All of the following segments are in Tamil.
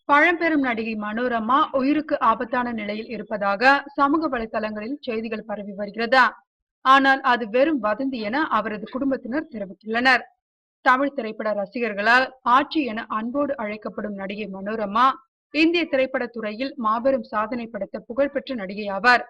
பழம்பெரும் நடிகை மனோரமா உயிருக்கு ஆபத்தான நிலையில் இருப்பதாக சமூக வலைதளங்களில் செய்திகள் பரவி வருகிறது. ஆனால் அது வெறும் வதந்தி என அவரது குடும்பத்தினர் தெரிவித்துள்ளனர். தமிழ் திரைப்பட ரசிகர்களால் ஆட்சி என அன்போடு அழைக்கப்படும் நடிகை மனோரமா இந்திய திரைப்பட துறையில் மாபெரும் சாதனை படைத்த புகழ்பெற்ற நடிகை ஆவார்.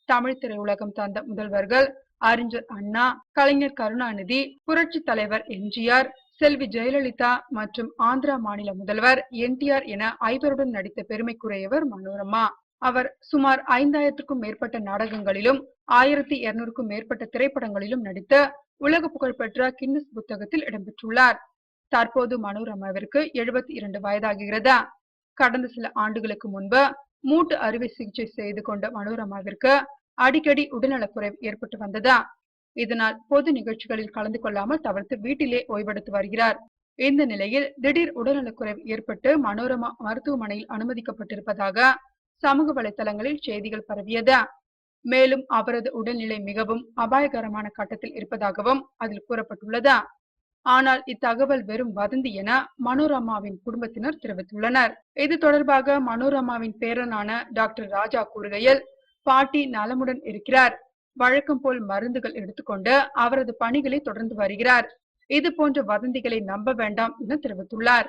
தமிழ் திரையுலகம் தந்த முதல்வர்கள் அறிஞர் அண்ணா, கலைஞர் கருணாநிதி, புரட்சி தலைவர் எம்ஜிஆர், செல்வி ஜெயலலிதா மற்றும் ஆந்திரா மாநில முதல்வர் NTR என 5 நடித்த பெருமைக்குரியவர் மனோரமா. அவர் சுமார் 5000க்கும் மேற்பட்ட நாடகங்களிலும் 1200க்கும் மேற்பட்ட திரைப்படங்களிலும் நடித்து உலக புகழ்பெற்ற கின்னஸ் புத்தகத்தில் இடம்பெற்றுள்ளார். தற்போது மனோரமாவிற்கு 72 வயதாகிறது. கடந்த சில ஆண்டுகளுக்கு முன்பு மூட்டு அறுவை சிகிச்சை செய்து கொண்ட மனோரமாவிற்கு அடிக்கடி உடல்நலக்குறைவு ஏற்பட்டு வந்தது. இதனால் பொது நிகழ்ச்சிகளில் கலந்து கொள்ளாமல் தவிர்த்து வீட்டிலே ஓய்வெடுத்து வருகிறார். இந்த நிலையில் திடீர் உடல்நலக்குறைவு ஏற்பட்டு மனோரமா மருத்துவமனையில் அனுமதிக்கப்பட்டிருப்பதாக சமூக வலைதளங்களில் செய்திகள் பரவியது. மேலும் அவரது உடல்நிலை மிகவும் அபாயகரமான கட்டத்தில் இருப்பதாகவும் அதில் கூறப்பட்டுள்ளது. ஆனால் இத்தகவல் வெறும் வதந்தி என மனோரமாவின் குடும்பத்தினர் தெரிவித்துள்ளனர். இது தொடர்பாக மனோரமாவின் பேரனான டாக்டர் ராஜா கூறுகையில், பாட்டி நலமுடன் இருக்கிறார். வழக்கம் போல் மருந்துகள் எடுத்துக்கொண்டு அவரது பணிகளை தொடர்ந்து வருகிறார். இது போன்ற வதந்திகளை நம்ப வேண்டாம் என தெரிவித்துள்ளார்.